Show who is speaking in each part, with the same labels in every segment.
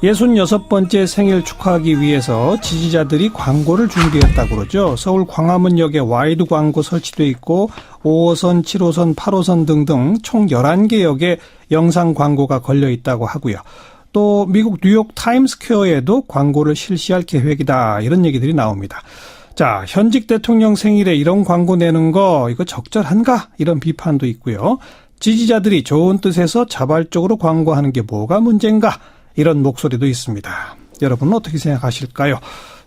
Speaker 1: 66번째 생일 축하하기 위해서 지지자들이 광고를 준비했다고 그러죠. 서울 광화문역에 와이드 광고 설치돼 있고 5호선, 7호선, 8호선 등등 총 11개 역에 영상 광고가 걸려 있다고 하고요. 또 미국 뉴욕 타임스퀘어에도 광고를 실시할 계획이다. 이런 얘기들이 나옵니다. 자, 현직 대통령 생일에 이런 광고 내는 거 이거 적절한가? 이런 비판도 있고요. 지지자들이 좋은 뜻에서 자발적으로 광고하는 게 뭐가 문제인가? 이런 목소리도 있습니다. 여러분은 어떻게 생각하실까요?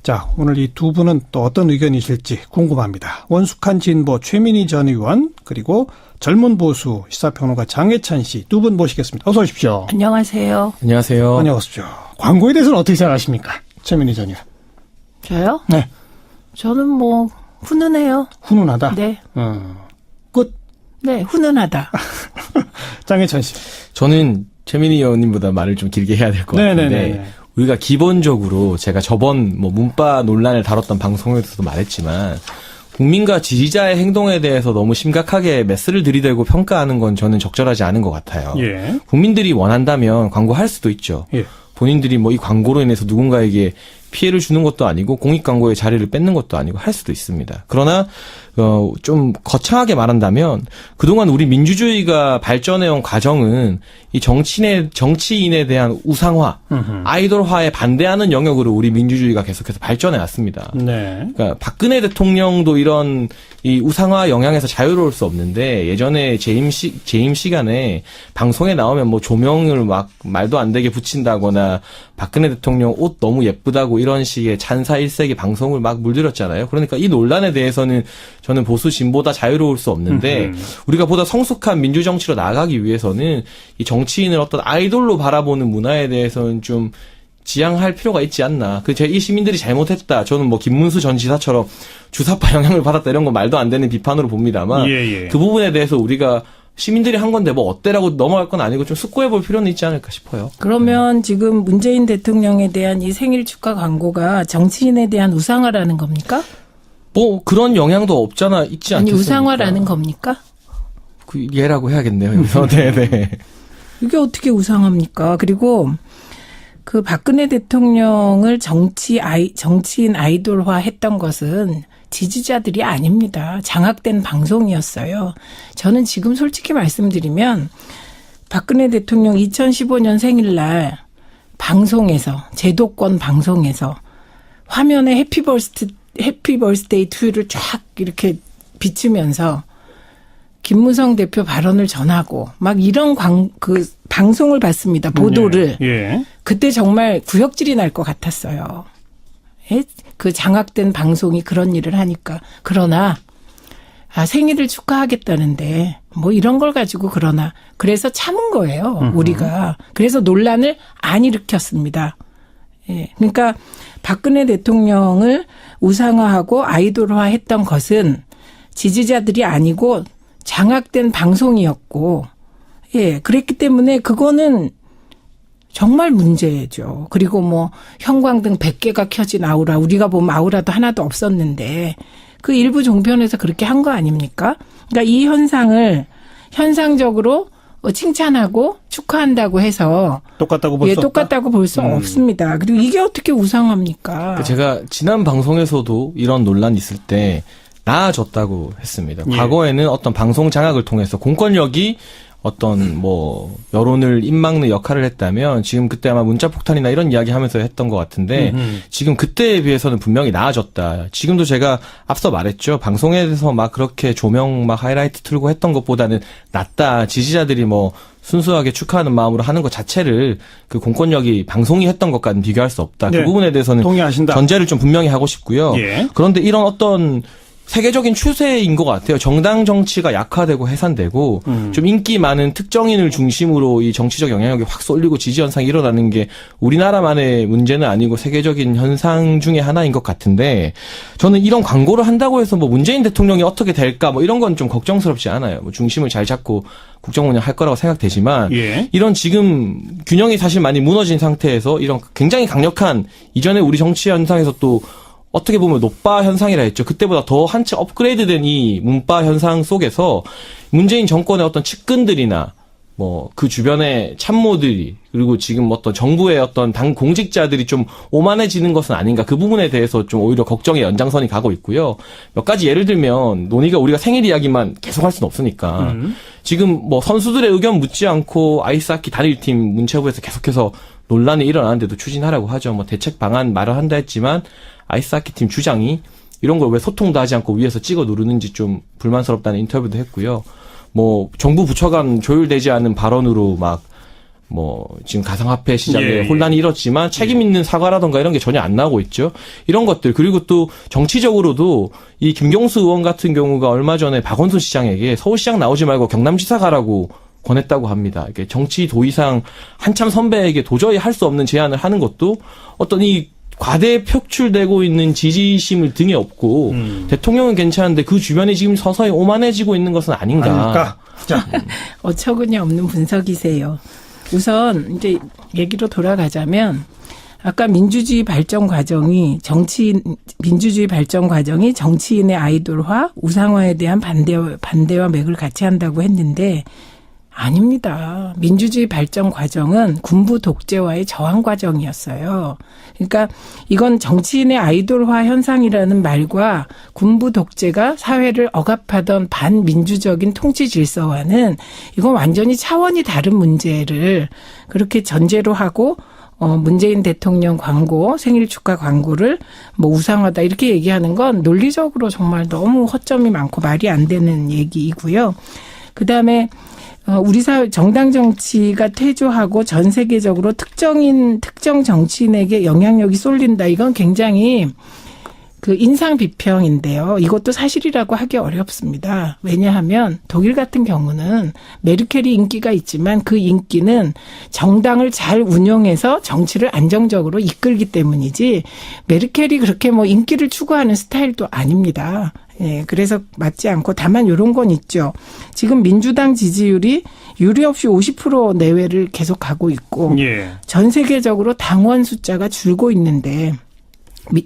Speaker 1: 자, 오늘 이 두 분은 또 어떤 의견이실지 궁금합니다. 원숙한 진보 최민희 전 의원 그리고 젊은 보수 시사평론가 장혜찬 씨 두 분 모시겠습니다. 어서 오십시오.
Speaker 2: 안녕하세요.
Speaker 3: 안녕하세요.
Speaker 1: 안녕하십시오. 광고에 대해서는 어떻게 생각하십니까? 최민희 전 의원.
Speaker 2: 저요?
Speaker 1: 네.
Speaker 2: 저는 뭐 훈훈해요.
Speaker 1: 훈훈하다?
Speaker 2: 네.
Speaker 1: 끝?
Speaker 2: 네, 훈훈하다.
Speaker 1: 장혜찬 씨.
Speaker 3: 저는 최민희 의원님보다 말을 좀 길게 해야 될 것 같은데
Speaker 1: 네네네.
Speaker 3: 우리가 기본적으로 제가 저번 문바 논란을 다뤘던 방송에서도 말했지만 국민과 지지자의 행동에 대해서 너무 심각하게 메스를 들이대고 평가하는 건 저는 적절하지 않은 것 같아요.
Speaker 1: 예.
Speaker 3: 국민들이 원한다면 광고할 수도 있죠.
Speaker 1: 예.
Speaker 3: 본인들이 뭐 이 광고로 인해서 누군가에게 피해를 주는 것도 아니고 공익 광고의 자리를 뺏는 것도 아니고 할 수도 있습니다. 그러나 좀 거창하게 말한다면 그동안 우리 민주주의가 발전해온 과정은 이 정치인에 대한 우상화, 아이돌화에 반대하는 영역으로 우리 민주주의가 계속해서 발전해 왔습니다.
Speaker 1: 네.
Speaker 3: 그러니까 박근혜 대통령도 이런 이 우상화 영향에서 자유로울 수 없는데 예전에 재임 시간에 방송에 나오면 뭐 조명을 막 말도 안 되게 붙인다거나 박근혜 대통령 옷 너무 예쁘다고 이런 식의 찬사 일색의 방송을 막 물들였잖아요. 그러니까 이 논란에 대해서는 저는 보수 진보다 자유로울 수 없는데 우리가 보다 성숙한 민주정치로 나아가기 위해서는 이 정치인을 어떤 아이돌로 바라보는 문화에 대해서는 좀 지양할 필요가 있지 않나. 이 시민들이 잘못했다. 저는 뭐 김문수 전 지사처럼 주사파 영향을 받았다 이런 건 말도 안 되는 비판으로 봅니다만
Speaker 1: 예.
Speaker 3: 그 부분에 대해서 우리가 시민들이 한 건데 뭐 어때라고 넘어갈 건 아니고 좀 숙고해 볼 필요는 있지 않을까 싶어요.
Speaker 2: 그러면 지금 문재인 대통령에 대한 이 생일 축하 광고가 정치인에 대한 우상화라는 겁니까?
Speaker 3: 뭐 그런 영향도 없잖아 있지
Speaker 2: 아니,
Speaker 3: 않겠습니까?
Speaker 2: 우상화라는 겁니까?
Speaker 3: 그 예라고 해야겠네요. 여기서. 네네.
Speaker 2: 이게 어떻게 우상합니까? 그리고 그 박근혜 대통령을 정치인 아이돌화 했던 것은 지지자들이 아닙니다. 장악된 방송이었어요. 저는 지금 솔직히 말씀드리면 박근혜 대통령 2015년 생일날 방송에서 제도권 방송에서 화면에 해피 벌스데이 투유를 쫙 이렇게 비추면서 김무성 대표 발언을 전하고 막 이런 방송을 봤습니다. 보도를.
Speaker 1: 예.
Speaker 2: 그때 정말 구역질이 날 것 같았어요. 그 장악된 방송이 그런 일을 하니까. 그러나 생일을 축하하겠다는데 뭐 이런 걸 가지고 그래서 참은 거예요. 우리가. 그래서 논란을 안 일으켰습니다. 예. 그러니까 박근혜 대통령을 우상화하고 아이돌화했던 것은 지지자들이 아니고 장악된 방송이었고, 예, 그랬기 때문에 그거는 정말 문제죠. 그리고 뭐 형광등 100개가 켜진 아우라, 우리가 보면 아우라도 하나도 없었는데 그 일부 종편에서 그렇게 한 거 아닙니까? 그러니까 이 현상을 현상적으로 칭찬하고 축하한다고 해서
Speaker 1: 똑같다고 볼 수 없다?
Speaker 2: 똑같다고 볼 수 없습니다. 그리고 이게 어떻게 우상합니까?
Speaker 3: 제가 지난 방송에서도 이런 논란이 있을 때 나아졌다고 했습니다.
Speaker 1: 예.
Speaker 3: 과거에는 어떤 방송 장악을 통해서 공권력이 어떤 뭐 여론을 입막는 역할을 했다면 지금 그때 아마 문자폭탄이나 이런 이야기 하면서 했던 것 같은데 지금 그때에 비해서는 분명히 나아졌다. 지금도 제가 앞서 말했죠. 방송에서 막 그렇게 조명 막 하이라이트 틀고 했던 것보다는 낫다. 지지자들이 뭐 순수하게 축하하는 마음으로 하는 것 자체를 그 공권력이 방송이 했던 것과는 비교할 수 없다.
Speaker 1: 네.
Speaker 3: 그 부분에 대해서는
Speaker 1: 동의하신다.
Speaker 3: 전제를 좀 분명히 하고 싶고요.
Speaker 1: 예.
Speaker 3: 그런데 이런 어떤 세계적인 추세인 것 같아요. 정당 정치가 약화되고 해산되고 좀 인기 많은 특정인을 중심으로 이 정치적 영향력이 확 쏠리고 지지 현상이 일어나는 게 우리나라만의 문제는 아니고 세계적인 현상 중에 하나인 것 같은데 저는 이런 광고를 한다고 해서 뭐 문재인 대통령이 어떻게 될까 뭐 이런 건 좀 걱정스럽지 않아요. 뭐 중심을 잘 잡고 국정 운영할 거라고 생각되지만
Speaker 1: 예.
Speaker 3: 이런 지금 균형이 사실 많이 무너진 상태에서 이런 굉장히 강력한 이전에 우리 정치 현상에서 또 어떻게 보면 노빠 현상이라 했죠. 그때보다 더 한층 업그레이드된 이 문빠 현상 속에서 문재인 정권의 어떤 측근들이나 뭐 그 주변의 참모들이 그리고 지금 어떤 정부의 어떤 당 공직자들이 좀 오만해지는 것은 아닌가 그 부분에 대해서 좀 오히려 걱정의 연장선이 가고 있고요. 몇 가지 예를 들면 논의가 우리가 생일 이야기만 계속 할 수는 없으니까 지금 뭐 선수들의 의견 묻지 않고 아이스하키 단일팀 문체부에서 계속해서 논란이 일어나는데도 추진하라고 하죠. 뭐 대책 방안 마련한다 했지만 아이스하키 팀 주장이 이런 걸 왜 소통도 하지 않고 위에서 찍어 누르는지 좀 불만스럽다는 인터뷰도 했고요. 뭐 정부 부처 간 조율되지 않은 발언으로 막 뭐 지금 가상화폐 시장에
Speaker 1: 예, 예.
Speaker 3: 혼란이 일었지만 책임 있는 사과라던가 이런 게 전혀 안 나오고 있죠. 이런 것들 그리고 또 정치적으로도 이 김경수 의원 같은 경우가 얼마 전에 박원순 시장에게 서울시장 나오지 말고 경남지사 가라고 권했다고 합니다. 이게 정치 도의상 한참 선배에게 도저히 할 수 없는 제안을 하는 것도 어떤 이 과대 표출되고 있는 지지심을 등에 업고 대통령은 괜찮은데 그 주변이 지금 서서히 오만해지고 있는 것은 아닌가.
Speaker 1: 자,
Speaker 2: 어처구니 없는 분석이세요. 우선 이제 얘기로 돌아가자면 아까 민주주의 발전 과정이 정치인의 아이돌화, 우상화에 대한 반대와 맥을 같이 한다고 했는데 아닙니다. 민주주의 발전 과정은 군부 독재와의 저항 과정이었어요. 그러니까 이건 정치인의 아이돌화 현상이라는 말과 군부 독재가 사회를 억압하던 반민주적인 통치 질서와는 이건 완전히 차원이 다른 문제를 그렇게 전제로 하고 문재인 대통령 광고, 생일 축하 광고를 뭐 우상하다 이렇게 얘기하는 건 논리적으로 정말 너무 허점이 많고 말이 안 되는 얘기이고요. 그다음에 우리 사회 정당 정치가 퇴조하고 전 세계적으로 특정 정치인에게 영향력이 쏠린다. 이건 굉장히 그 인상 비평인데요. 이것도 사실이라고 하기 어렵습니다. 왜냐하면 독일 같은 경우는 메르켈이 인기가 있지만 그 인기는 정당을 잘 운영해서 정치를 안정적으로 이끌기 때문이지 메르켈이 그렇게 뭐 인기를 추구하는 스타일도 아닙니다. 예, 그래서 맞지 않고 다만 이런 건 있죠. 지금 민주당 지지율이 유례 없이 50% 내외를 계속 가고 있고
Speaker 1: 예.
Speaker 2: 전 세계적으로 당원 숫자가 줄고 있는데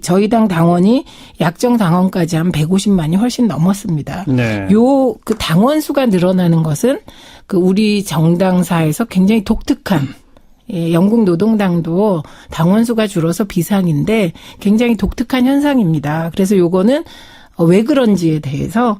Speaker 2: 저희 당 당원이 약정 당원까지 한 150만이 훨씬 넘었습니다.
Speaker 1: 네.
Speaker 2: 그 당원 수가 늘어나는 것은 그 우리 정당사에서 굉장히 독특한 영국 노동당도 당원 수가 줄어서 비상인데 굉장히 독특한 현상입니다. 그래서 요거는 왜 그런지에 대해서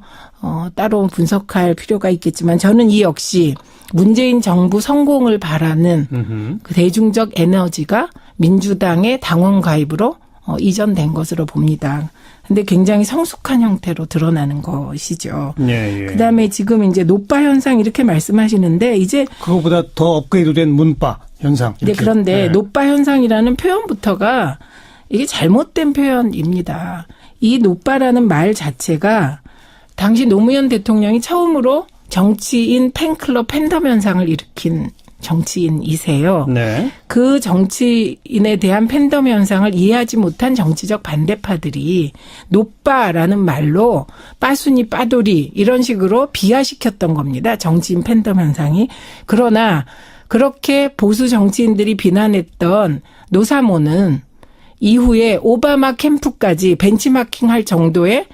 Speaker 2: 따로 분석할 필요가 있겠지만 저는 이 역시 문재인 정부 성공을 바라는 그 대중적 에너지가 민주당의 당원 가입으로 이전된 것으로 봅니다. 근데 굉장히 성숙한 형태로 드러나는 것이죠.
Speaker 1: 예, 예.
Speaker 2: 그다음에 지금 이제 노빠 현상 이렇게 말씀하시는데 이제
Speaker 1: 그거보다 더 업그레이드된 문파 현상.
Speaker 2: 네,
Speaker 1: 이렇게.
Speaker 2: 그런데
Speaker 1: 예.
Speaker 2: 노빠 현상이라는 표현부터가 이게 잘못된 표현입니다. 이 노빠라는 말 자체가 당시 노무현 대통령이 처음으로 정치인 팬클럽 팬덤 현상을 일으킨 정치인이세요.
Speaker 1: 네.
Speaker 2: 그 정치인에 대한 팬덤 현상을 이해하지 못한 정치적 반대파들이 노빠라는 말로 빠순이 빠돌이 이런 식으로 비하시켰던 겁니다. 정치인 팬덤 현상이. 그러나 그렇게 보수 정치인들이 비난했던 노사모는 이후에 오바마 캠프까지 벤치마킹할 정도의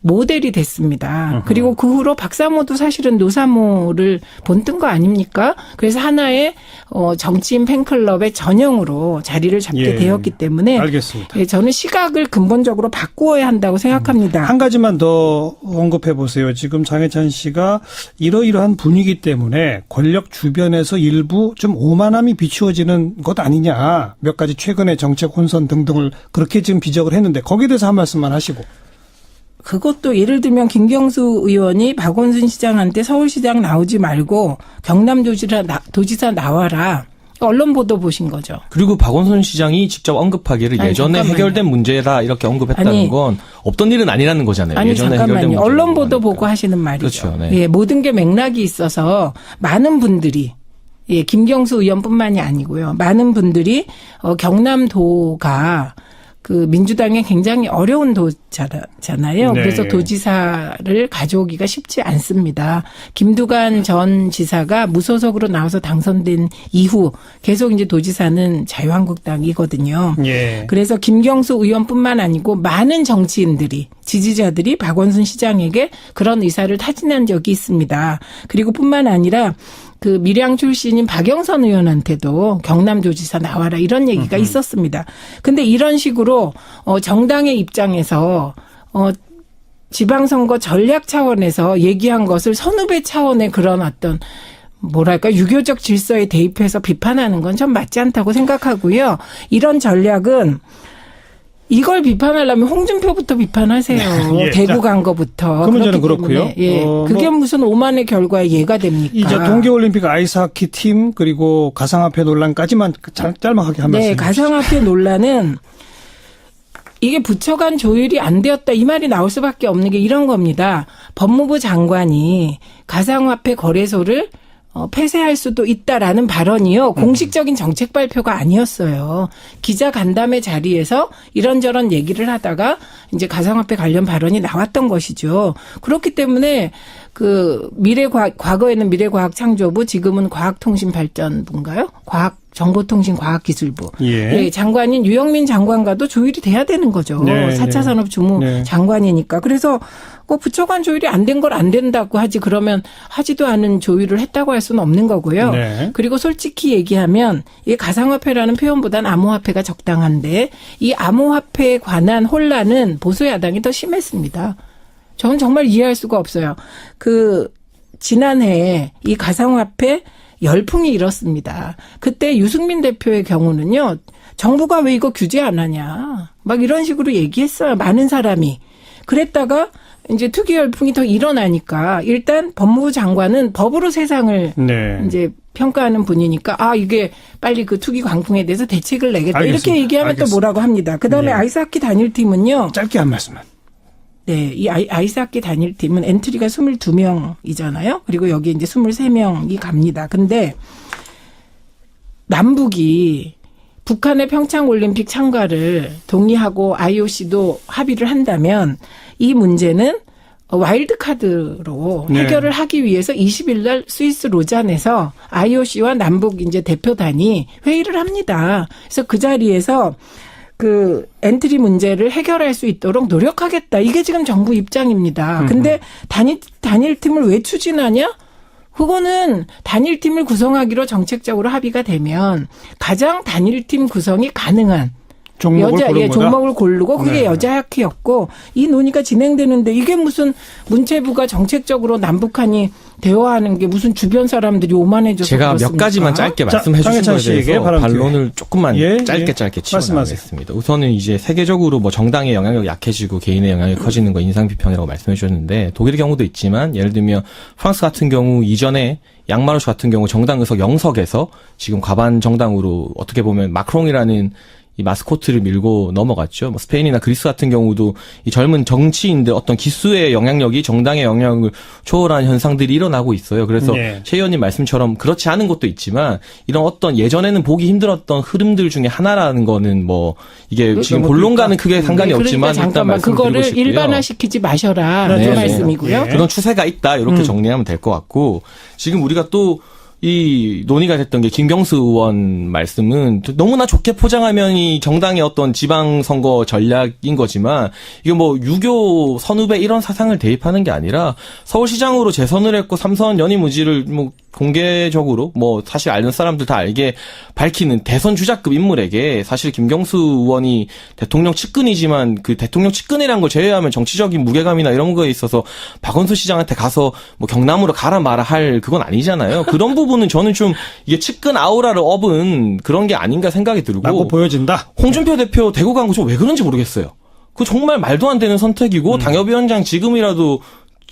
Speaker 2: 모델이 됐습니다. 그리고 그 후로 박사모도 사실은 노사모를 본뜬 거 아닙니까? 그래서 하나의 정치인 팬클럽의 전형으로 자리를 잡게
Speaker 1: 예,
Speaker 2: 되었기 때문에
Speaker 1: 알겠습니다.
Speaker 2: 예, 저는 시각을 근본적으로 바꾸어야 한다고 생각합니다.
Speaker 1: 한 가지만 더 언급해 보세요. 지금 장해찬 씨가 이러이러한 분위기 때문에 권력 주변에서 일부 좀 오만함이 비추어지는 것 아니냐. 몇 가지 최근의 정책 혼선 등등을 그렇게 지금 지적을 했는데 거기에 대해서 한 말씀만 하시고.
Speaker 2: 그것도 예를 들면 김경수 의원이 박원순 시장한테 서울시장 나오지 말고 경남도지사 나와라. 언론 보도 보신 거죠.
Speaker 3: 그리고 박원순 시장이 직접 언급하기를
Speaker 2: 아니,
Speaker 3: 예전에
Speaker 2: 잠깐만요.
Speaker 3: 해결된 문제다 이렇게 언급했다는
Speaker 2: 아니,
Speaker 3: 건 없던 일은 아니라는 거잖아요.
Speaker 2: 아니
Speaker 3: 예전에 해결된
Speaker 2: 잠깐만요.
Speaker 3: 문제라는
Speaker 2: 언론 보도
Speaker 3: 거니까.
Speaker 2: 보고 하시는 말이죠.
Speaker 3: 그렇죠. 네.
Speaker 2: 예, 모든 게 맥락이 있어서 많은 분들이 김경수 의원뿐만이 아니고요. 많은 분들이 경남도가 그 민주당의 굉장히 어려운 도잖아요.
Speaker 1: 네.
Speaker 2: 그래서 도지사를 가져오기가 쉽지 않습니다. 김두관 전 지사가 무소속으로 나와서 당선된 이후 계속 이제 도지사는 자유한국당이거든요.
Speaker 1: 예.
Speaker 2: 그래서 김경수 의원뿐만 아니고 많은 정치인들이 지지자들이 박원순 시장에게 그런 의사를 타진한 적이 있습니다. 그리고 뿐만 아니라 그 밀양 출신인 박영선 의원한테도 경남도지사 나와라 이런 얘기가 있었습니다. 근데 이런 식으로 정당의 입장에서 지방선거 전략 차원에서 얘기한 것을 선후배 차원의 그런 어떤 뭐랄까 유교적 질서에 대입해서 비판하는 건 좀 맞지 않다고 생각하고요. 이런 전략은 이걸 비판하려면 홍준표부터 비판하세요.
Speaker 1: 예,
Speaker 2: 대구
Speaker 1: 자,
Speaker 2: 간 거부터.
Speaker 1: 그 문제는
Speaker 2: 그렇기 때문에,
Speaker 1: 그렇고요.
Speaker 2: 예. 그게 무슨 오만의 결과에 예가 됩니까?
Speaker 1: 이제 동계올림픽 아이스하키 팀 그리고 가상화폐 논란까지만 짤막하게 한 말씀.
Speaker 2: 네, 가상화폐 논란은 이게 부처 간 조율이 안 되었다 이 말이 나올 수밖에 없는 게 이런 겁니다. 법무부 장관이 가상화폐 거래소를 폐쇄할 수도 있다라는 발언이요. 공식적인 정책 발표가 아니었어요. 기자 간담회 자리에서 이런저런 얘기를 하다가 이제 가상화폐 관련 발언이 나왔던 것이죠. 그렇기 때문에 그 과거에는 미래과학창조부, 지금은 과학통신발전부인가요? 정보통신과학기술부.
Speaker 1: 예.
Speaker 2: 네, 장관인 유영민 장관과도 조율이 돼야 되는 거죠.
Speaker 1: 네,
Speaker 2: 4차
Speaker 1: 네.
Speaker 2: 산업주무
Speaker 1: 네.
Speaker 2: 장관이니까. 그래서 부처 간 조율이 안 된 걸 안 된다고 하지 그러면 하지도 않은 조율을 했다고 할 수는 없는 거고요.
Speaker 1: 네.
Speaker 2: 그리고 솔직히 얘기하면 이 가상화폐라는 표현보다는 암호화폐가 적당한데 이 암호화폐에 관한 혼란은 보수 야당이 더 심했습니다. 저는 정말 이해할 수가 없어요. 지난해에 이 가상화폐 열풍이 일었습니다. 그때 유승민 대표의 경우는요. 정부가 왜 이거 규제 안 하냐. 막 이런 식으로 얘기했어요. 많은 사람이. 그랬다가 이제 투기 열풍이 더 일어나니까 일단 법무부 장관은 법으로 세상을
Speaker 1: 네.
Speaker 2: 이제 평가하는 분이니까 이게 빨리 그 투기 광풍에 대해서 대책을 내겠다.
Speaker 1: 알겠습니다.
Speaker 2: 이렇게 얘기하면
Speaker 1: 알겠습니다.
Speaker 2: 또 뭐라고 합니다. 그다음에
Speaker 1: 네.
Speaker 2: 아이스하키 단일팀은요.
Speaker 1: 짧게 한 말씀만.
Speaker 2: 네, 이 아이스하키 단일팀은 엔트리가 22명이잖아요. 그리고 여기 이제 23명이 갑니다. 근데 남북이 북한의 평창올림픽 참가를 동의하고 IOC도 합의를 한다면 이 문제는 와일드카드로
Speaker 1: 네.
Speaker 2: 해결을 하기 위해서 20일 날 스위스 로잔에서 IOC와 남북 이제 대표단이 회의를 합니다. 그래서 그 자리에서 그 엔트리 문제를 해결할 수 있도록 노력하겠다. 이게 지금 정부 입장입니다. 근데 단일팀을 왜 추진하냐? 그거는 단일팀을 구성하기로 정책적으로 합의가 되면 가장 단일팀 구성이 가능한 종목을 고르고 그게
Speaker 1: 네.
Speaker 2: 여자학회였고 이 논의가 진행되는데 이게 무슨 문체부가 정책적으로 남북한이 대화하는 게 무슨 주변 사람들이 오만해져서
Speaker 3: 제가 몇
Speaker 2: 그렇습니까?
Speaker 3: 가지만 짧게
Speaker 1: 자,
Speaker 3: 말씀해 주신
Speaker 1: 장해찬
Speaker 3: 거에
Speaker 1: 씨에게
Speaker 3: 대해서
Speaker 1: 바람 기회.
Speaker 3: 반론을 조금만 짧게
Speaker 1: 말씀하세요.
Speaker 3: 치워나가겠습니다. 우선은 이제 세계적으로 뭐 정당의 영향력이 약해지고 개인의 영향력이 커지는 거 인상 비평이라고 말씀해 주셨는데 독일의 경우도 있지만 예를 들면 프랑스 같은 경우 이전에 양마르슈 같은 경우 정당 의석 0석에서 지금 과반 정당으로 어떻게 보면 마크롱이라는 이 마스코트를 밀고 넘어갔죠. 뭐 스페인이나 그리스 같은 경우도 이 젊은 정치인들 어떤 기수의 영향력이 정당의 영향을 초월한 현상들이 일어나고 있어요. 그래서
Speaker 1: 네.
Speaker 3: 최 의원님 말씀처럼 그렇지 않은 것도 있지만 이런 어떤 예전에는 보기 힘들었던 흐름들 중에 하나라는 거는 뭐 이게 지금 본론과는 크게 상관이 없지만
Speaker 2: 그러니까 잠깐만
Speaker 3: 일단
Speaker 2: 그거를
Speaker 3: 말씀드리고 싶고요.
Speaker 2: 일반화시키지 마셔라.
Speaker 1: 네,
Speaker 2: 그
Speaker 1: 네.
Speaker 2: 말씀이고요.
Speaker 1: 네.
Speaker 3: 그런 추세가 있다 이렇게 정리하면 될 것 같고 지금 우리가 또 이 논의가 됐던 게 김경수 의원 말씀은 너무나 좋게 포장하면 이 정당의 어떤 지방선거 전략인 거지만 이게 뭐 유교 선후배 이런 사상을 대입하는 게 아니라 서울시장으로 재선을 했고 3선 연임의지를 뭐 공개적으로 뭐 사실 아는 사람들 다 알게 밝히는 대선 주자급 인물에게 사실 김경수 의원이 대통령 측근이지만 그 대통령 측근이란 걸 제외하면 정치적인 무게감이나 이런 거에 있어서 박원순 시장한테 가서 뭐 경남으로 가라 마라 할 그건 아니잖아요. 그런 부분은 저는 좀 이게 측근 아우라를 업은 그런 게 아닌가 생각이 들고
Speaker 1: 라고 보여진다.
Speaker 3: 홍준표 대표 대구 간 거 저 왜 그런지 모르겠어요. 그 정말 말도 안 되는 선택이고 당협위원장 지금이라도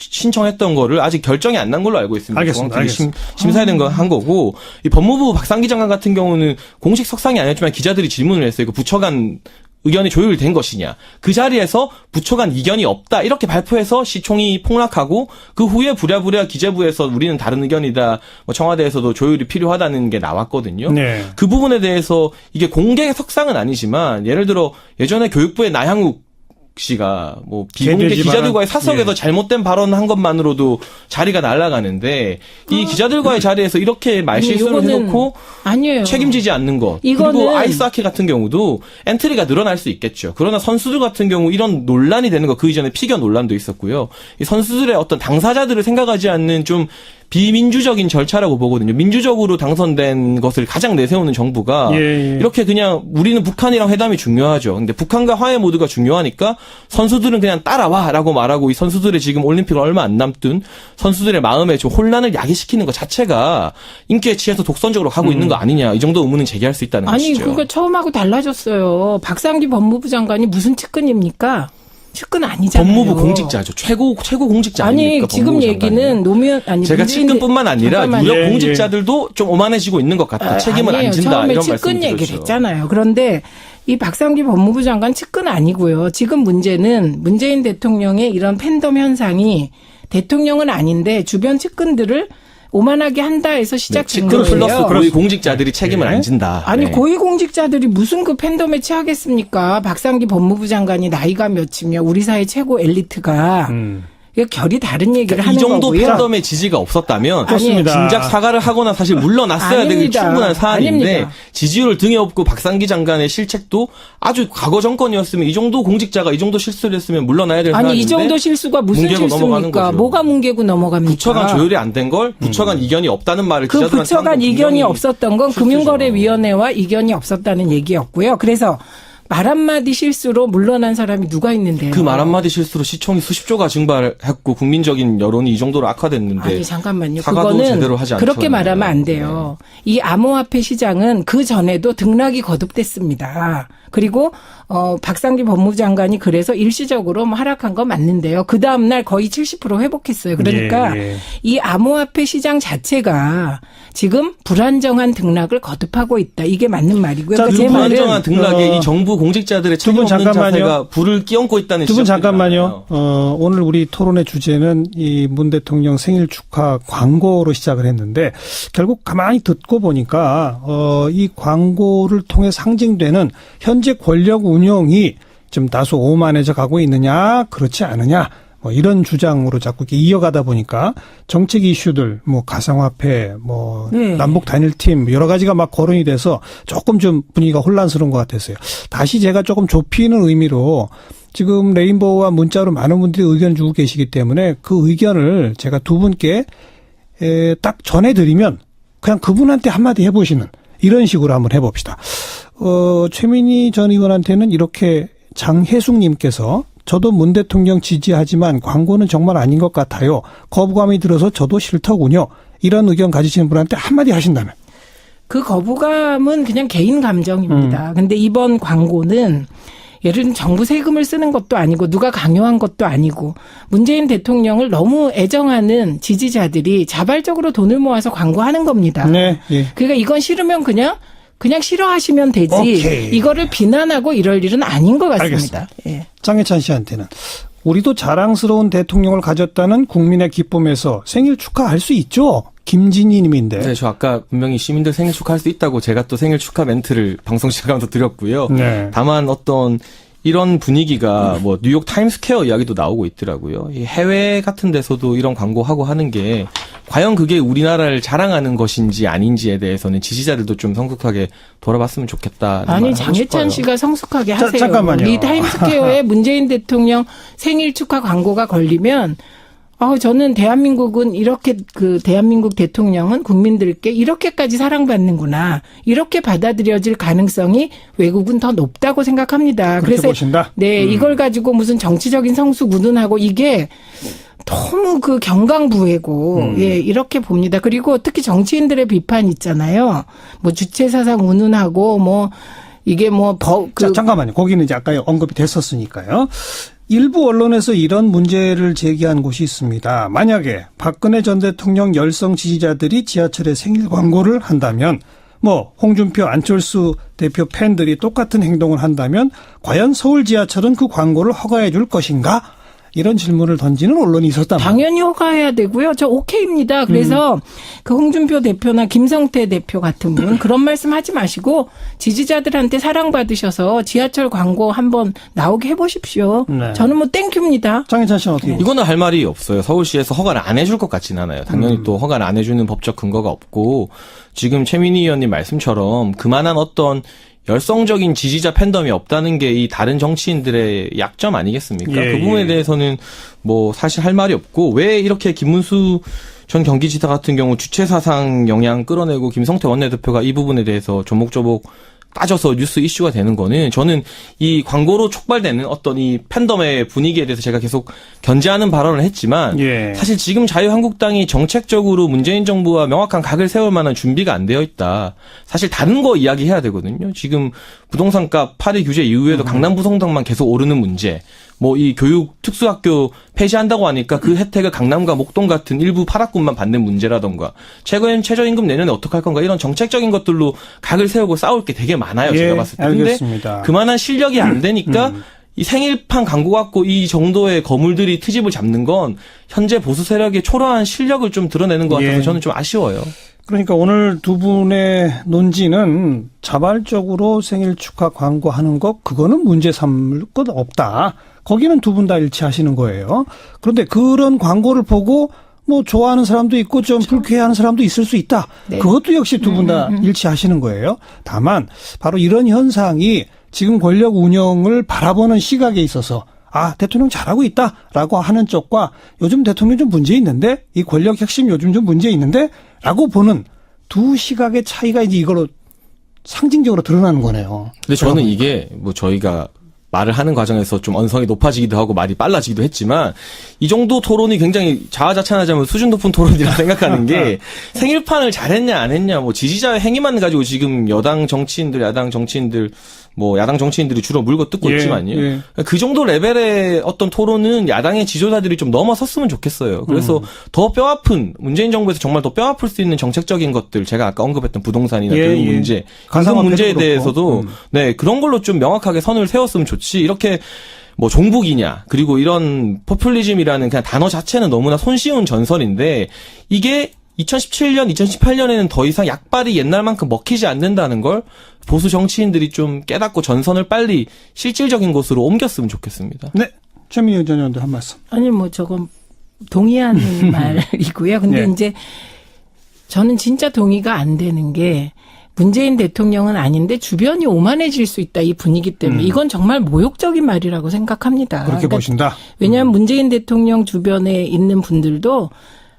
Speaker 3: 신청했던 거를 아직 결정이 안 난 걸로 알고 있습니다.
Speaker 1: 알겠습니다.
Speaker 3: 심사된 거 한 거고 이 법무부 박상기 장관 같은 경우는 공식 석상이 아니었지만 기자들이 질문을 했어요. 그 부처 간 의견이 조율된 것이냐. 그 자리에서 부처 간 이견이 없다. 이렇게 발표해서 시총이 폭락하고 그 후에 부랴부랴 기재부에서 우리는 다른 의견이다. 뭐 청와대에서도 조율이 필요하다는 게 나왔거든요.
Speaker 1: 네.
Speaker 3: 그 부분에 대해서 이게 공개 석상은 아니지만 예를 들어 예전에 교육부의 나향욱 씨가 뭐 비공개 기자들과의 사석에서 잘못된 발언한 것만으로도 자리가 날아가는데 이 기자들과의 자리에서 이렇게 말실수를 해놓고
Speaker 2: 아니에요.
Speaker 3: 책임지지 않는 것. 그리고 아이스하키 같은 경우도 엔트리가 늘어날 수 있겠죠. 그러나 선수들 같은 경우 이런 논란이 되는 거 그 이전에 피겨 논란도 있었고요. 이 선수들의 어떤 당사자들을 생각하지 않는 좀 비민주적인 절차라고 보거든요. 민주적으로 당선된 것을 가장 내세우는 정부가
Speaker 1: 예.
Speaker 3: 이렇게 그냥 우리는 북한이랑 회담이 중요하죠. 근데 북한과 화해 모드가 중요하니까 선수들은 그냥 따라와라고 말하고 이 선수들의 지금 올림픽 얼마 안 남든 선수들의 마음에 좀 혼란을 야기시키는 것 자체가 인기에 취해서 독선적으로 가고 있는 거 아니냐. 이 정도 의문은 제기할 수 있다는
Speaker 2: 아니,
Speaker 3: 것이죠.
Speaker 2: 그거 처음하고 달라졌어요. 박상기 법무부 장관이 무슨 측근입니까? 측근 아니잖아요.
Speaker 3: 법무부 공직자죠. 최고 공직자
Speaker 2: 아니,
Speaker 3: 아닙니까?
Speaker 2: 지금
Speaker 3: 법무부
Speaker 2: 얘기는
Speaker 3: 장관이.
Speaker 2: 노무현 아니
Speaker 3: 제가
Speaker 2: 문재인
Speaker 3: 측근뿐만 아니라
Speaker 2: 잠깐만요.
Speaker 3: 유력
Speaker 1: 예,
Speaker 3: 공직자들도 좀 오만해지고 있는 것 같다. 책임을
Speaker 2: 아니에요.
Speaker 3: 안 진다.
Speaker 2: 처음에
Speaker 3: 이런
Speaker 2: 측근
Speaker 3: 말씀
Speaker 2: 얘기를
Speaker 3: 드렸죠.
Speaker 2: 했잖아요. 그런데 이 박상기 법무부 장관 측근 아니고요. 지금 문제는 문재인 대통령의 이런 팬덤 현상이 대통령은 아닌데 주변 측근들을 오만하게 한다 해서 시작된
Speaker 3: 측근
Speaker 2: 거예요.
Speaker 3: 플러스 고위 공직자들이 책임을
Speaker 1: 네.
Speaker 3: 안 진다.
Speaker 2: 아니
Speaker 3: 네.
Speaker 2: 고위공직자들이 무슨 그 팬덤에 취하겠습니까? 박상기 법무부 장관이 나이가 몇이며 우리 사회 최고 엘리트가 이거 결이 다른 얘기를 하는
Speaker 3: 이 정도
Speaker 2: 거고요.
Speaker 3: 팬덤의 지지가 없었다면
Speaker 1: 그렇습니다.
Speaker 3: 진작 사과를 하거나 사실 물러났어야 되는
Speaker 2: 아닙니다.
Speaker 3: 충분한 사안인데
Speaker 2: 아닙니다.
Speaker 3: 지지율을 등에 업고 박상기 장관의 실책도 아주 과거 정권이었으면 이 정도 공직자가 이 정도 실수를 했으면 물러나야 될 사안인데
Speaker 2: 아니 이 정도 실수가 무슨
Speaker 3: 뭉개고 넘어가는
Speaker 2: 실수입니까?
Speaker 3: 거죠.
Speaker 2: 뭐가 뭉개고 넘어갑니까?
Speaker 3: 부처 간 조율이 안 된 걸 부처 간 이견이 없다는 말을
Speaker 2: 그
Speaker 3: 기자들한테
Speaker 2: 부처
Speaker 3: 한 건
Speaker 2: 간 이견이
Speaker 3: 분명히
Speaker 2: 없었던 건
Speaker 3: 실수죠.
Speaker 2: 금융거래위원회와 이견이 없었다는 얘기였고요. 그래서 말 한마디 실수로 물러난 사람이 누가 있는데요?
Speaker 3: 그 말 한마디 실수로 시청이 수십조가 증발했고 국민적인 여론이 이 정도로 악화됐는데
Speaker 2: 아니 잠깐만요.
Speaker 3: 사과도
Speaker 2: 그거는
Speaker 3: 제대로 하지
Speaker 2: 그렇게
Speaker 3: 않죠.
Speaker 2: 말하면 안 돼요. 이 암호화폐 시장은 그 전에도 등락이 거듭됐습니다. 그리고 박상기 법무부 장관이 그래서 일시적으로 뭐 하락한 건 맞는데요. 그 다음 날 거의 70% 회복했어요. 그러니까
Speaker 1: 예.
Speaker 2: 이 암호화폐 시장 자체가 지금 불안정한 등락을 거듭하고 있다. 이게 맞는 말이고요.
Speaker 1: 자,
Speaker 2: 그러니까
Speaker 3: 그
Speaker 2: 제 말은
Speaker 3: 불안정한 등락에 이 정부 공직자들의
Speaker 1: 두 분
Speaker 3: 책임 없는
Speaker 1: 잠깐만요.
Speaker 3: 자세가 불을 끼얹고 있다는
Speaker 1: 두 분
Speaker 3: 지적들이
Speaker 1: 잠깐만요.
Speaker 3: 많아요.
Speaker 1: 오늘 우리 토론의 주제는 이 문 대통령 생일 축하 광고로 시작을 했는데 결국 가만히 듣고 보니까 이 광고를 통해 상징되는 현재 권력 운영이 좀 다소 오만해져 가고 있느냐 그렇지 않느냐 뭐 이런 주장으로 자꾸 이렇게 이어가다 보니까 정책 이슈들 뭐 가상화폐 뭐
Speaker 2: 네.
Speaker 1: 남북 단일팀 여러 가지가 막 거론이 돼서 조금 좀 분위기가 혼란스러운 것 같았어요. 다시 제가 조금 좁히는 의미로 지금 레인보우와 문자로 많은 분들이 의견 주고 계시기 때문에 그 의견을 제가 두 분께 딱 전해드리면 그냥 그분한테 한마디 해보시는 이런 식으로 한번 해봅시다. 최민희 전 의원한테는 이렇게 장혜숙님께서 저도 문 대통령 지지하지만 광고는 정말 아닌 것 같아요. 거부감이 들어서 저도 싫더군요. 이런 의견 가지시는 분한테 한마디 하신다면.
Speaker 2: 그 거부감은 그냥 개인 감정입니다. 근데 이번 광고는 예를 들면 정부 세금을 쓰는 것도 아니고 누가 강요한 것도 아니고 문재인 대통령을 너무 애정하는 지지자들이 자발적으로 돈을 모아서 광고하는 겁니다.
Speaker 1: 네. 예.
Speaker 2: 그러니까 이건 싫으면 그냥 싫어하시면 되지.
Speaker 1: 오케이.
Speaker 2: 이거를 비난하고 이럴 일은 아닌 것 같습니다.
Speaker 1: 알겠습니다.
Speaker 2: 예.
Speaker 1: 장혜찬 씨한테는 우리도 자랑스러운 대통령을 가졌다는 국민의 기쁨에서 생일 축하할 수 있죠. 김진희 님인데.
Speaker 3: 네, 저 아까 분명히 시민들 생일 축하할 수 있다고 제가 또 생일 축하 멘트를 방송 시작하면서 드렸고요.
Speaker 1: 네.
Speaker 3: 다만 어떤 이런 분위기가 뭐 뉴욕 타임스퀘어 이야기도 나오고 있더라고요. 이 해외 같은 데서도 이런 광고하고 하는 게 과연 그게 우리나라를 자랑하는 것인지 아닌지에 대해서는 지지자들도 좀 성숙하게 돌아봤으면 좋겠다.
Speaker 2: 아니 장혜찬 씨가 성숙하게 하세요.
Speaker 1: 잠깐만요.
Speaker 2: 이 타임스퀘어에 문재인 대통령 생일 축하 광고가 걸리면 저는 대한민국은 이렇게 대한민국 대통령은 국민들께 이렇게까지 사랑받는구나. 이렇게 받아들여질 가능성이 외국은 더 높다고 생각합니다.
Speaker 1: 그렇게
Speaker 2: 그래서
Speaker 1: 보신다?
Speaker 2: 네, 이걸 가지고 무슨 정치적인 성숙 운운하고 이게 너무 경강부회고 예, 이렇게 봅니다. 그리고 특히 정치인들의 비판 있잖아요. 뭐 주체 사상 운운하고 뭐 이게
Speaker 1: 자, 잠깐만요. 거기는 이제 아까 언급이 됐었으니까요. 일부 언론에서 이런 문제를 제기한 곳이 있습니다. 만약에 박근혜 전 대통령 열성 지지자들이 지하철에 생일 광고를 한다면 홍준표, 안철수 대표 팬들이 똑같은 행동을 한다면 과연 서울 지하철은 그 광고를 허가해 줄 것인가? 이런 질문을 던지는 언론이 있었단 말이에요.
Speaker 2: 당연히 허가해야 되고요. 저 오케이입니다. 그래서 그 홍준표 대표나 김성태 대표 같은 분 그런 말씀 하지 마시고 지지자들한테 사랑받으셔서 지하철 광고 한번 나오게 해보십시오.
Speaker 1: 네.
Speaker 2: 저는 땡큐입니다.
Speaker 1: 장혜찬 씨는 어떻게 보세요?
Speaker 3: 이거는 할 말이 없어요. 서울시에서 허가를 안 해줄 것 같진 않아요. 당연히 또 허가를 안 해주는 법적 근거가 없고 지금 최민희 의원님 말씀처럼 그만한 어떤 열성적인 지지자 팬덤이 없다는 게 이 다른 정치인들의 약점 아니겠습니까?
Speaker 1: 예,
Speaker 3: 그 부분에
Speaker 1: 예.
Speaker 3: 대해서는 뭐 사실 할 말이 없고 왜 이렇게 김문수 전 경기지사 같은 경우 주체사상 영향 끌어내고 김성태 원내대표가 이 부분에 대해서 조목조목 따져서 뉴스 이슈가 되는 거는 저는 이 광고로 촉발되는 어떤 이 팬덤의 분위기에 대해서 제가 계속 견제하는 발언을 했지만
Speaker 1: 예.
Speaker 3: 사실 지금 자유한국당이 정책적으로 문재인 정부와 명확한 각을 세울 만한 준비가 안 되어 있다. 사실 다른 거 이야기해야 되거든요. 지금 부동산값 파리 규제 이후에도 강남 부동산만 계속 오르는 문제. 뭐 이 교육 특수학교 폐지한다고 하니까 그 혜택을 강남과 목동 같은 일부 파락군만 받는 문제라던가 최저임금 내년에 어떻게 할 건가 이런 정책적인 것들로 각을 세우고 싸울 게 되게 많아요.
Speaker 1: 예,
Speaker 3: 제가 봤을 때. 근데
Speaker 1: 알겠습니다.
Speaker 3: 그만한 실력이 안 되니까 이 생일판 광고 갖고 이 정도의 거물들이 트집을 잡는 건 현재 보수 세력의 초라한 실력을 좀 드러내는 것 같아서
Speaker 1: 예.
Speaker 3: 저는 좀 아쉬워요.
Speaker 1: 그러니까 오늘 두 분의 논지는 자발적으로 생일 축하 광고하는 것 그거는 문제 삼을 것 없다. 거기는 두 분 다 일치하시는 거예요. 그런데 그런 광고를 보고 뭐 좋아하는 사람도 있고 좀 불쾌해하는 사람도 있을 수 있다.
Speaker 2: 네.
Speaker 1: 그것도 역시 두 분 다 일치하시는 거예요. 다만 바로 이런 현상이 지금 권력 운영을 바라보는 시각에 있어서 아, 대통령 잘하고 있다라고 하는 쪽과 요즘 대통령 좀 문제 있는데 이 권력 핵심 요즘 좀 문제 있는데 라고 보는 두 시각의 차이가 이제 이걸로 상징적으로 드러나는 거네요.
Speaker 3: 근데 저는 이게 뭐 저희가 말을 하는 과정에서 좀 언성이 높아지기도 하고 말이 빨라지기도 했지만 이 정도 토론이 굉장히 자화자찬하자면 수준 높은 토론이라 생각하는 게 생일판을 잘했냐 안 했냐 뭐 지지자의 행위만 가지고 지금 여당 정치인들 야당 정치인들 뭐 야당 정치인들이 주로 물고 뜯고
Speaker 1: 예,
Speaker 3: 있지만요.
Speaker 1: 예.
Speaker 3: 그 정도 레벨의 어떤 토론은 야당의 지도자들이 좀 넘어섰으면 좋겠어요. 그래서 더 뼈아픈 문재인 정부에서 정말 더 뼈아플 수 있는 정책적인 것들 제가 아까 언급했던 부동산이나
Speaker 1: 예,
Speaker 3: 교육
Speaker 1: 예.
Speaker 3: 문제
Speaker 1: 가상화폐도
Speaker 3: 그런 문제에
Speaker 1: 그렇고.
Speaker 3: 대해서도 네 그런 걸로 좀 명확하게 선을 세웠으면 좋지 이렇게 뭐 종북이냐 그리고 이런 포퓰리즘이라는 그냥 단어 자체는 너무나 손쉬운 전설인데 이게 2017년, 2018년에는 더 이상 약발이 옛날만큼 먹히지 않는다는 걸 보수 정치인들이 좀 깨닫고 전선을 빨리 실질적인 곳으로 옮겼으면 좋겠습니다.
Speaker 1: 네. 최민희 전 의원도 한 말씀.
Speaker 2: 아니 뭐 저건 동의하는 말이고요. 근데
Speaker 1: 예.
Speaker 2: 이제 저는 진짜 동의가 안 되는 게 문재인 대통령은 아닌데 주변이 오만해질 수 있다 이 분위기 때문에 이건 정말 모욕적인 말이라고 생각합니다.
Speaker 1: 그렇게 보신다.
Speaker 2: 왜냐하면 문재인 대통령 주변에 있는 분들도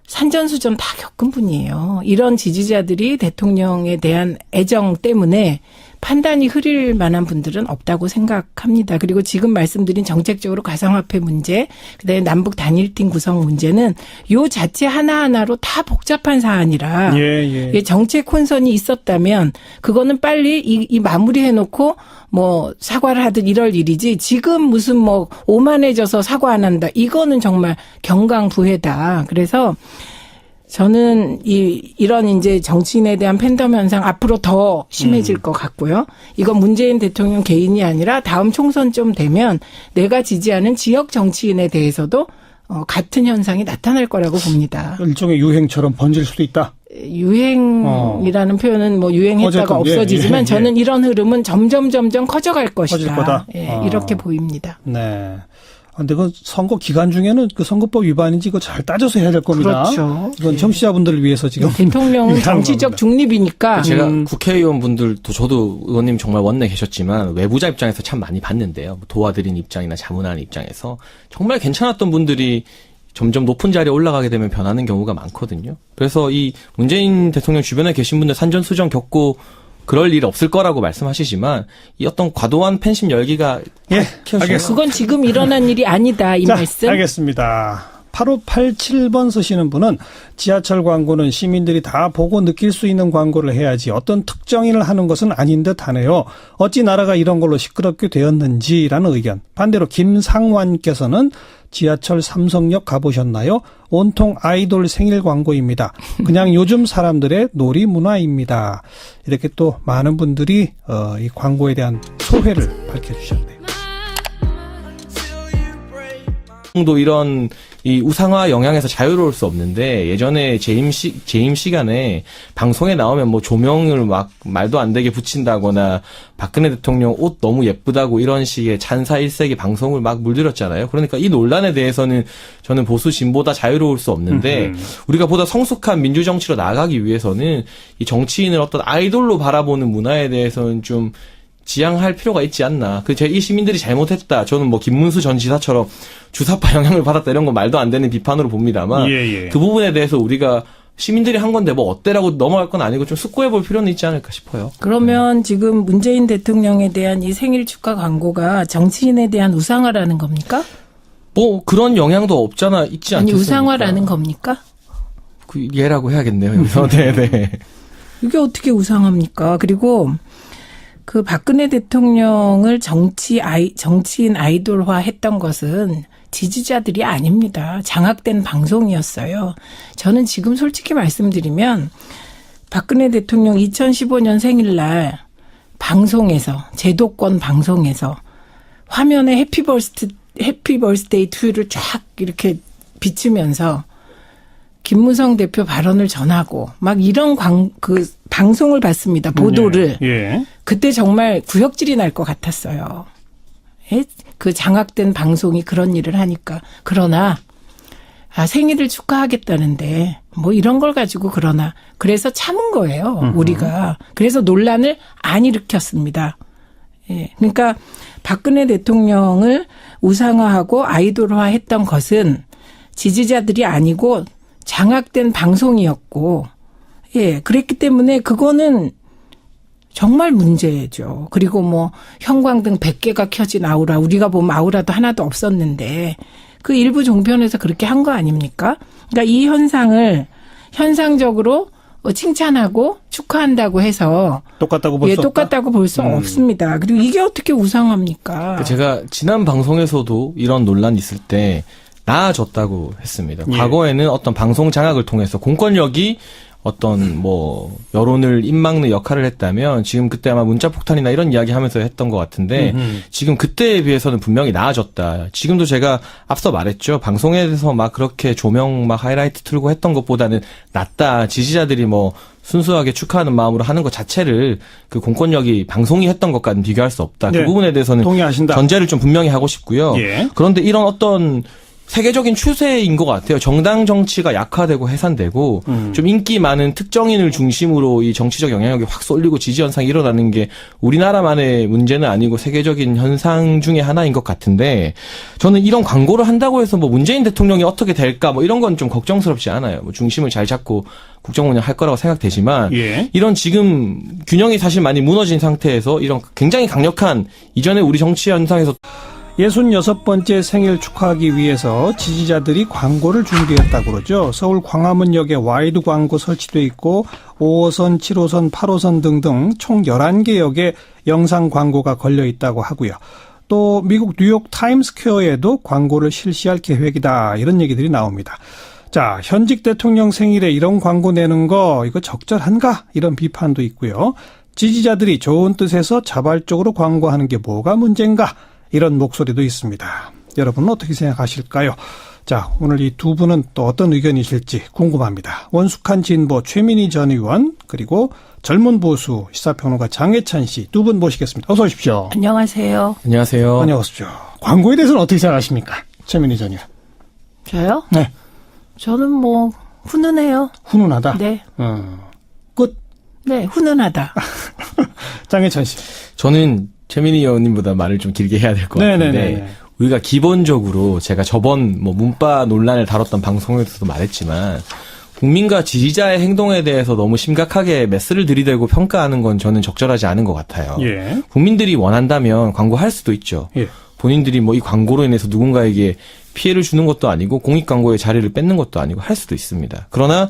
Speaker 2: 산전수전 다 겪은 분이에요. 이런 지지자들이 대통령에 대한 애정 때문에 판단이 흐릴 만한 분들은 없다고 생각합니다. 그리고 지금 말씀드린 정책적으로 가상화폐 문제, 그다음에 남북 단일팀 구성 문제는 요 자체 하나하나로 다 복잡한 사안이라
Speaker 1: 예, 예.
Speaker 2: 정책 혼선이 있었다면 그거는 빨리 이 마무리해놓고 뭐 사과를 하듯 이럴 일이지 지금 무슨 뭐 오만해져서 사과 안 한다. 이거는 정말 경강부회다. 그래서 저는 이런 이제 정치인에 대한 팬덤 현상 앞으로 더 심해질 것 같고요. 이건 문재인 대통령 개인이 아니라 다음 총선 좀 되면 내가 지지하는 지역 정치인에 대해서도 같은 현상이 나타날 거라고 봅니다.
Speaker 1: 일종의 유행처럼 번질 수도 있다.
Speaker 2: 유행이라는 표현은 뭐 유행했다가
Speaker 1: 어쨌든,
Speaker 2: 없어지지만
Speaker 1: 예.
Speaker 2: 저는 이런 흐름은 점점 커져갈 것이다.
Speaker 1: 커질 거다.
Speaker 2: 예, 이렇게 보입니다.
Speaker 1: 네. 근데 그 선거 기간 중에는 그 선거법 위반인지 그거 잘 따져서 해야 될 겁니다.
Speaker 2: 그렇죠.
Speaker 1: 이건 청취자분들을 위해서 지금
Speaker 2: 대통령은
Speaker 1: 위한
Speaker 2: 정치적
Speaker 1: 겁니다.
Speaker 2: 중립이니까
Speaker 3: 제가 국회의원분들도 저도 의원님 정말 원내 계셨지만 외부자 입장에서 참 많이 봤는데요. 도와드린 입장이나 자문하는 입장에서 정말 괜찮았던 분들이 점점 높은 자리에 올라가게 되면 변하는 경우가 많거든요. 그래서 이 문재인 대통령 주변에 계신 분들 산전수전 겪고 그럴 일 없을 거라고 말씀하시지만 이 어떤 과도한 팬심 열기가
Speaker 1: 예,
Speaker 3: 키워져요.
Speaker 1: 알겠습니다.
Speaker 2: 그건 지금 일어난 일이 아니다 이
Speaker 1: 자,
Speaker 2: 말씀.
Speaker 1: 알겠습니다. 8587번 쓰시는 분은 지하철 광고는 시민들이 다 보고 느낄 수 있는 광고를 해야지 어떤 특정인을 하는 것은 아닌 듯 하네요. 어찌 나라가 이런 걸로 시끄럽게 되었는지라는 의견. 반대로 김상환께서는 지하철 삼성역 가보셨나요? 온통 아이돌 생일 광고입니다. 그냥 요즘 사람들의 놀이 문화입니다. 이렇게 또 많은 분들이 이 광고에 대한 소회를 밝혀주셨네요.
Speaker 3: 도 이런 이 우상화 영향에서 자유로울 수 없는데 예전에 재임 시간에 방송에 나오면 뭐 조명을 막 말도 안 되게 붙인다거나 박근혜 대통령 옷 너무 예쁘다고 이런 식의 찬사 일색의 방송을 막 물들였잖아요. 그러니까 이 논란에 대해서는 저는 보수 진보다 자유로울 수 없는데 우리가 보다 성숙한 민주 정치로 나아가기 위해서는 이 정치인을 어떤 아이돌로 바라보는 문화에 대해서는 좀 지양할 필요가 있지 않나. 이 시민들이 잘못했다. 저는 뭐 김문수 전 지사처럼 주사파 영향을 받았다 이런 건 말도 안 되는 비판으로 봅니다만
Speaker 1: 예.
Speaker 3: 그 부분에 대해서 우리가 시민들이 한 건데 뭐 어때라고 넘어갈 건 아니고 좀 숙고해 볼 필요는 있지 않을까 싶어요.
Speaker 2: 그러면 지금 문재인 대통령에 대한 이 생일 축하 광고가 정치인에 대한 우상화라는 겁니까?
Speaker 3: 뭐 그런 영향도 없잖아 있지
Speaker 2: 아니
Speaker 3: 않겠습니까?
Speaker 2: 우상화라는 겁니까?
Speaker 3: 그 예라고 해야겠네요. 여기서 네네.
Speaker 2: 이게 어떻게 우상합니까? 그리고 그 박근혜 대통령을 정치인 아이돌화 했던 것은 지지자들이 아닙니다. 장악된 방송이었어요. 저는 지금 솔직히 말씀드리면 박근혜 대통령 2015년 생일날 방송에서 제도권 방송에서 화면에 해피 벌스데이 투유를 쫙 이렇게 비추면서 김무성 대표 발언을 전하고 막 이런 방송을 봤습니다. 보도를.
Speaker 1: 예.
Speaker 2: 그때 정말 구역질이 날 것 같았어요. 그 장악된 방송이 그런 일을 하니까. 그러나 생일을 축하하겠다는데 뭐 이런 걸 가지고 그래서 참은 거예요. 우리가. 그래서 논란을 안 일으켰습니다. 예. 그러니까 박근혜 대통령을 우상화하고 아이돌화했던 것은 지지자들이 아니고 장악된 방송이었고, 예, 그랬기 때문에 그거는 정말 문제죠. 그리고 뭐 형광등 100개가 켜진 아우라, 우리가 보면 아우라도 하나도 없었는데 그 일부 종편에서 그렇게 한 거 아닙니까? 그러니까 이 현상을 현상적으로 칭찬하고 축하한다고 해서
Speaker 1: 똑같다고 볼 수 없다?
Speaker 2: 똑같다고 볼 수 없습니다. 그리고 이게 어떻게 우상합니까?
Speaker 3: 제가 지난 방송에서도 이런 논란이 있을 때 나아졌다고 했습니다.
Speaker 1: 예.
Speaker 3: 과거에는 어떤 방송 장악을 통해서 공권력이 어떤 뭐 여론을 입막는 역할을 했다면 지금 그때 아마 문자폭탄이나 이런 이야기 하면서 했던 것 같은데 지금 그때에 비해서는 분명히 나아졌다. 지금도 제가 앞서 말했죠. 방송에서 막 그렇게 조명 막 하이라이트 틀고 했던 것보다는 낫다. 지지자들이 뭐 순수하게 축하하는 마음으로 하는 것 자체를 그 공권력이 방송이 했던 것과는 비교할 수 없다.
Speaker 1: 네.
Speaker 3: 그 부분에 대해서는
Speaker 1: 동의하신다.
Speaker 3: 전제를 좀 분명히 하고 싶고요.
Speaker 1: 예.
Speaker 3: 그런데 이런 어떤 세계적인 추세인 것 같아요. 정당 정치가 약화되고 해산되고 좀 인기 많은 특정인을 중심으로 이 정치적 영향력이 확 쏠리고 지지 현상이 일어나는 게 우리나라만의 문제는 아니고 세계적인 현상 중에 하나인 것 같은데 저는 이런 광고를 한다고 해서 뭐 문재인 대통령이 어떻게 될까 뭐 이런 건 좀 걱정스럽지 않아요. 뭐 중심을 잘 잡고 국정 운영할 거라고 생각되지만
Speaker 1: 예.
Speaker 3: 이런 지금 균형이 사실 많이 무너진 상태에서 이런 굉장히 강력한 이전에 우리 정치 현상에서
Speaker 1: 66번째 생일 축하하기 위해서 지지자들이 광고를 준비했다고 그러죠. 서울 광화문역에 와이드 광고 설치돼 있고 5호선, 7호선, 8호선 등등 총 11개 역에 영상 광고가 걸려 있다고 하고요. 또 미국 뉴욕 타임스퀘어에도 광고를 실시할 계획이다. 이런 얘기들이 나옵니다. 자, 현직 대통령 생일에 이런 광고 내는 거 이거 적절한가? 이런 비판도 있고요. 지지자들이 좋은 뜻에서 자발적으로 광고하는 게 뭐가 문제인가? 이런 목소리도 있습니다. 여러분은 어떻게 생각하실까요? 자, 오늘 이 두 분은 또 어떤 의견이실지 궁금합니다. 원숙한 진보 최민희 전 의원 그리고 젊은 보수 시사평론가 장혜찬 씨 두 분 모시겠습니다. 어서 오십시오.
Speaker 2: 안녕하세요.
Speaker 3: 안녕하세요.
Speaker 1: 안녕하십시오. 광고에 대해서는 어떻게 생각하십니까? 최민희 전 의원.
Speaker 2: 저요?
Speaker 1: 네.
Speaker 2: 저는 뭐 훈훈해요.
Speaker 1: 훈훈하다.
Speaker 2: 네.
Speaker 1: 끝.
Speaker 2: 네, 훈훈하다.
Speaker 1: 장혜찬 씨.
Speaker 3: 저는 최민희 의원님보다 말을 좀 길게 해야 될 것 같은데
Speaker 1: 네네네.
Speaker 3: 우리가 기본적으로 제가 저번 뭐 문바 논란을 다뤘던 방송에서도 말했지만 국민과 지지자의 행동에 대해서 너무 심각하게 메스를 들이대고 평가하는 건 저는 적절하지 않은 것 같아요.
Speaker 1: 예.
Speaker 3: 국민들이 원한다면 광고할 수도 있죠.
Speaker 1: 예.
Speaker 3: 본인들이 뭐 이 광고로 인해서 누군가에게 피해를 주는 것도 아니고 공익 광고의 자리를 뺏는 것도 아니고 할 수도 있습니다. 그러나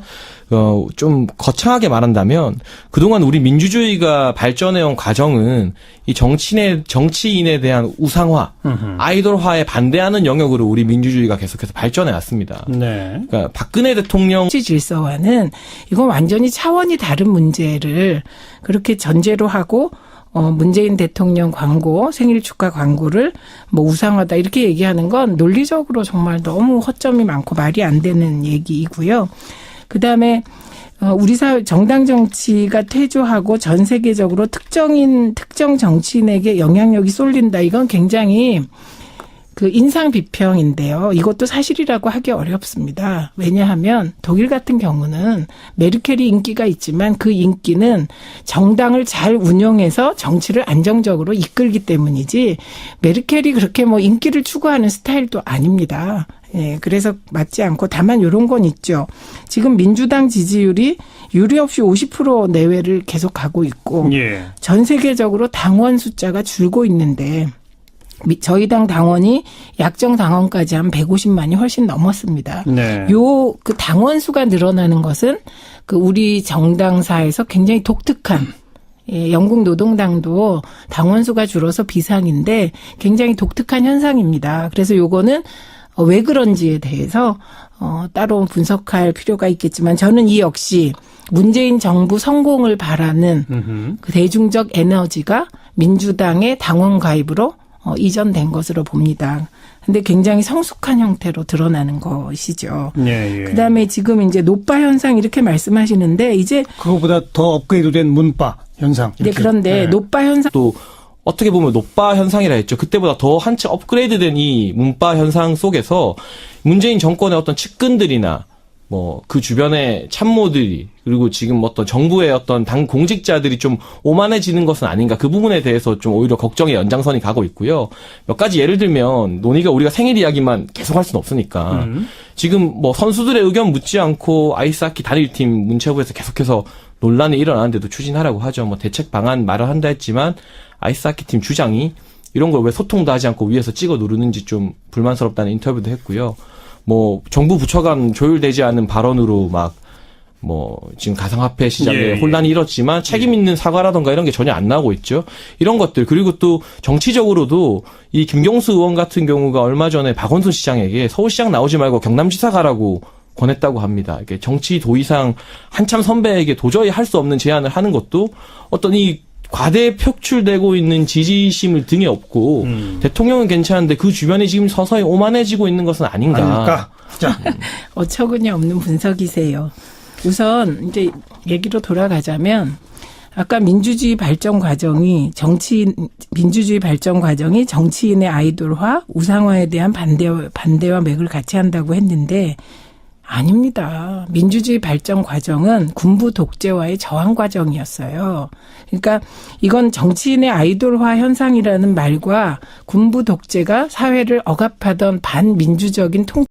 Speaker 3: 좀 거창하게 말한다면 그동안 우리 민주주의가 발전해온 과정은 이 정치인에 대한 우상화, 아이돌화에 반대하는 영역으로 우리 민주주의가 계속해서 발전해 왔습니다.
Speaker 1: 네.
Speaker 3: 그러니까 박근혜 대통령
Speaker 2: 정치 질서와는 이건 완전히 차원이 다른 문제를 그렇게 전제로 하고 문재인 대통령 광고, 생일 축하 광고를 뭐 우상하다 이렇게 얘기하는 건 논리적으로 정말 너무 허점이 많고 말이 안 되는 얘기이고요. 그다음에 우리 사회 정당 정치가 퇴조하고 전 세계적으로 특정 정치인에게 영향력이 쏠린다. 이건 굉장히 그 인상 비평인데요. 이것도 사실이라고 하기 어렵습니다. 왜냐하면 독일 같은 경우는 메르켈이 인기가 있지만 그 인기는 정당을 잘 운영해서 정치를 안정적으로 이끌기 때문이지 메르켈이 그렇게 뭐 인기를 추구하는 스타일도 아닙니다. 예, 그래서 맞지 않고 다만 이런 건 있죠. 지금 민주당 지지율이 유례 없이 50% 내외를 계속 가고 있고
Speaker 1: 예.
Speaker 2: 전 세계적으로 당원 숫자가 줄고 있는데 저희 당 당원이 약정 당원까지 한 150만이 훨씬 넘었습니다.
Speaker 1: 네.
Speaker 2: 그 당원 수가 늘어나는 것은 그 우리 정당사에서 굉장히 독특한 영국 노동당도 당원 수가 줄어서 비상인데 굉장히 독특한 현상입니다. 그래서 요거는 왜 그런지에 대해서 따로 분석할 필요가 있겠지만 저는 이 역시 문재인 정부 성공을 바라는 그 대중적 에너지가 민주당의 당원 가입으로 이전된 것으로 봅니다. 근데 굉장히 성숙한 형태로 드러나는 것이죠.
Speaker 1: 예, 예.
Speaker 2: 그다음에 지금 이제 노빠 현상 이렇게 말씀하시는데 이제
Speaker 1: 그거보다 더 업그레이드된 문파 현상.
Speaker 2: 네, 그런데
Speaker 1: 네.
Speaker 2: 노빠 현상
Speaker 3: 또 어떻게 보면 노빠 현상이라 했죠. 그때보다 더 한층 업그레이드된 이 문파 현상 속에서 문재인 정권의 어떤 측근들이나 뭐 그 주변의 참모들이 그리고 지금 어떤 정부의 어떤 당 공직자들이 좀 오만해지는 것은 아닌가 그 부분에 대해서 좀 오히려 걱정의 연장선이 가고 있고요. 몇 가지 예를 들면 논의가 우리가 생일 이야기만 계속 할 수는 없으니까 지금 뭐 선수들의 의견 묻지 않고 아이스하키 단일팀 문체부에서 계속해서 논란이 일어나는데도 추진하라고 하죠. 뭐 대책 방안 말을 한다 했지만 아이스하키 팀 주장이 이런 걸 왜 소통도 하지 않고 위에서 찍어 누르는지 좀 불만스럽다는 인터뷰도 했고요. 뭐 정부 부처 간 조율되지 않은 발언으로 막 뭐 지금 가상화폐 시장에
Speaker 1: 예, 예.
Speaker 3: 혼란이 일었지만 책임 있는 사과라던가 이런 게 전혀 안 나오고 있죠. 이런 것들 그리고 또 정치적으로도 이 김경수 의원 같은 경우가 얼마 전에 박원순 시장에게 서울시장 나오지 말고 경남지사 가라고 권했다고 합니다. 이게 정치 도의상 한참 선배에게 도저히 할 수 없는 제안을 하는 것도 어떤 이 과대 표출되고 있는 지지심을 등에 업고 대통령은 괜찮은데 그 주변이 지금 서서히 오만해지고 있는 것은 아닌가.
Speaker 1: 자,
Speaker 2: 어처구니 없는 분석이세요. 우선 이제 얘기로 돌아가자면 아까 민주주의 발전 과정이 정치인의 아이돌화, 우상화에 대한 반대와 맥을 같이 한다고 했는데 아닙니다. 민주주의 발전 과정은 군부 독재와의 저항 과정이었어요. 그러니까 이건 정치인의 아이돌화 현상이라는 말과 군부 독재가 사회를 억압하던 반민주적인